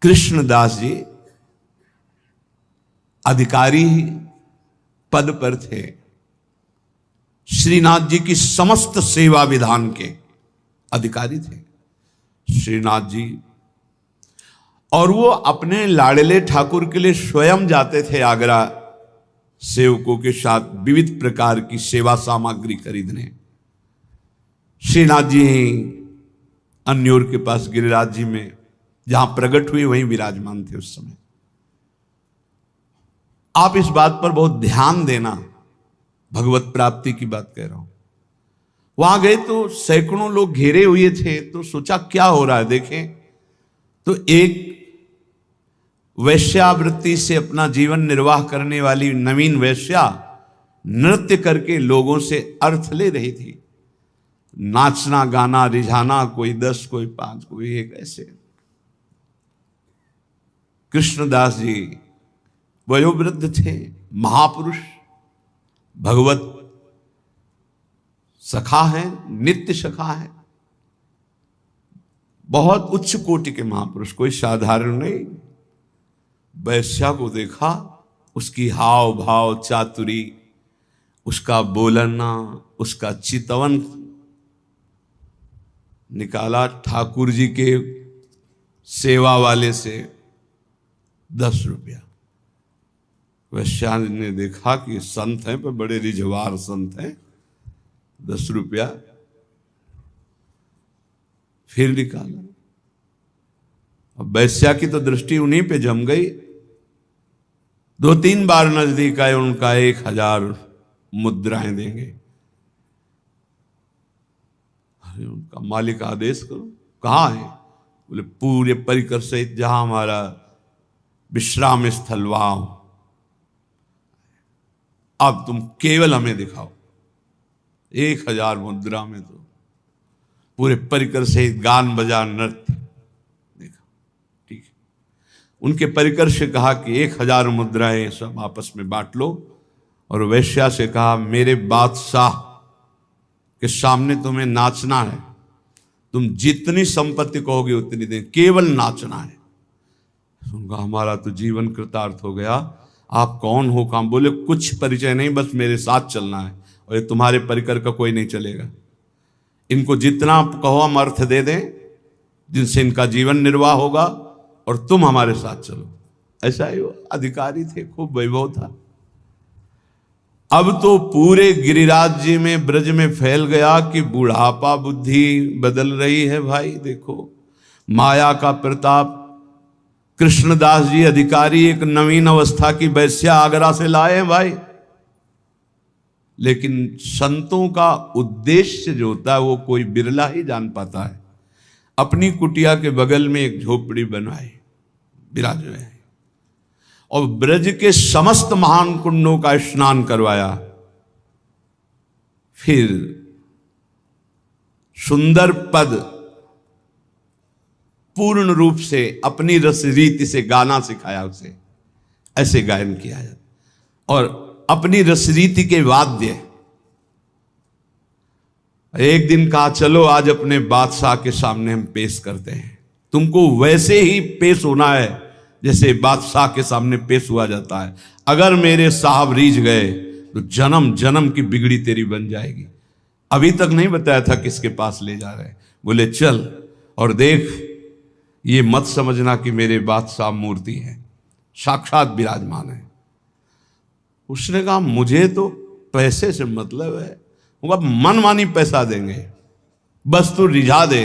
कृष्णदास जी अधिकारी पद पर थे, श्रीनाथ जी की समस्त सेवा विधान के अधिकारी थे श्रीनाथ जी। और वो अपने लाडले ठाकुर के लिए स्वयं जाते थे आगरा सेवकों के साथ विविध प्रकार की सेवा सामग्री खरीदने। श्रीनाथ जी अन्योर के पास गिरिराज जी में जहां प्रकट हुए वहीं विराजमान थे उस समय। आप इस बात पर बहुत ध्यान देना, भगवत प्राप्ति की बात कह रहा हूं। वहां गए तो सैकड़ों लोग घेरे हुए थे, तो सोचा क्या हो रहा है देखें। तो एक वैश्यावृत्ति से अपना जीवन निर्वाह करने वाली नवीन वैश्या नृत्य करके लोगों से अर्थ ले रही थी। नाचना गाना रिझाना, कोई 10 कोई 5 कोई 1 ऐसे। कृष्णदास जी वयोवृद्ध थे, महापुरुष, भगवत सखा है, नित्य सखा है, बहुत उच्च कोटि के महापुरुष, कोई साधारण नहीं। वैश्या को देखा, उसकी हाव भाव चातुरी, उसका बोलना, उसका चितवन निकाला। ठाकुर जी के सेवा वाले से 10 रुपया। वैश्या ने देखा कि संत हैं पर बड़े रिझवार संत हैं, 10 रुपया फिर निकाला। अब वैश्या की तो दृष्टि उन्हीं पे जम गई। 2-3 बार नजदीक आए, उनका 1000 मुद्राएं देंगे। अरे उनका मालिक आदेश करो, कहाँ है? बोले पूरे परिकर सहित जहां हमारा विश्राम स्थल वहां, अब तुम केवल हमें दिखाओ। 1000 मुद्रा में तो पूरे परिकर सहित गान बजा नृत्य देखा। ठीक है, उनके परिकर से कहा कि 1000 मुद्राएं सब आपस में बांट लो। और वैश्या से कहा मेरे बादशाह के सामने तुम्हें नाचना है, तुम जितनी संपत्ति कहोगे उतनी दें, केवल नाचना है। उनका हमारा तो जीवन कृतार्थ हो गया। आप कौन हो? काम? बोले कुछ परिचय नहीं, बस मेरे साथ चलना है, और ये तुम्हारे परिकर का कोई नहीं चलेगा। इनको जितना आप कहो हम अर्थ दे दें, जिनसे इनका जीवन निर्वाह होगा, और तुम हमारे साथ चलो। ऐसा ही अधिकारी थे, खूब वैभव था। अब तो पूरे गिरिराज जी में ब्रज में फैल गया कि बुढ़ापा बुद्धि बदल रही है। भाई देखो माया का प्रताप। कृष्णदास जी अधिकारी एक नवीन अवस्था की वैश्या आगरा से लाए हैं भाई। लेकिन संतों का उद्देश्य जो होता है वो कोई बिरला ही जान पाता है। अपनी कुटिया के बगल में एक झोपड़ी बनाए, विराज है, और ब्रज के समस्त महान कुंडों का स्नान करवाया। फिर सुंदर पद पूर्ण रूप से अपनी रस रीति से गाना सिखाया उसे, ऐसे गायन किया है, और अपनी रस रीति के वाद्य। एक दिन कहा चलो आज अपने बादशाह के सामने हम पेश करते हैं। तुमको वैसे ही पेश होना है जैसे बादशाह के सामने पेश हुआ जाता है। अगर मेरे साहब रीझ गए तो जन्म जन्म की बिगड़ी तेरी बन जाएगी। अभी तक नहीं बताया था किसके पास ले जा रहे हैं। बोले चल और देख, ये मत समझना कि मेरे बादशाह मूर्ति है, साक्षात विराजमान है। उसने कहा मुझे तो पैसे से मतलब है, मनमानी पैसा देंगे, बस तू रिझा दे।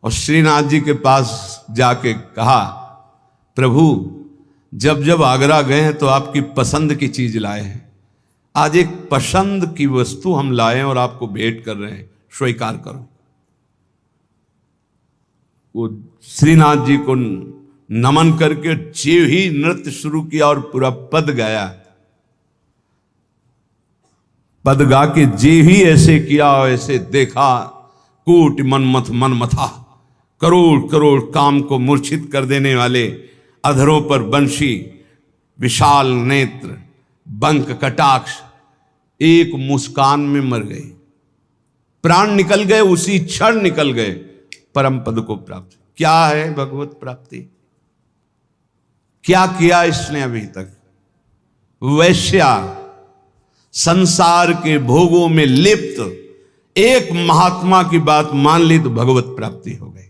और श्रीनाथ जी के पास जाके कहा प्रभु जब जब आगरा गए हैं तो आपकी पसंद की चीज लाए हैं, आज एक पसंद की वस्तु हम लाए हैं और आपको भेंट कर रहे हैं, स्वीकार करो। वो श्रीनाथ जी को नमन करके जीव ही नृत्य शुरू किया और पूरा पद गाया। पद गा के जीव ही ऐसे किया, ऐसे देखा, कूट मनमथ मन मथा, करोड़ करोड़ काम को मूर्छित कर देने वाले अधरों पर बंशी, विशाल नेत्र, बंक कटाक्ष, एक मुस्कान में मर गए, प्राण निकल गए, उसी क्षण निकल गए, परम पद को प्राप्त। क्या है भगवत प्राप्ति? क्या किया इसने अभी तक? वैश्या, संसार के भोगों में लिप्त एक महात्मा की बात मान ली तो भगवत प्राप्ति हो गई।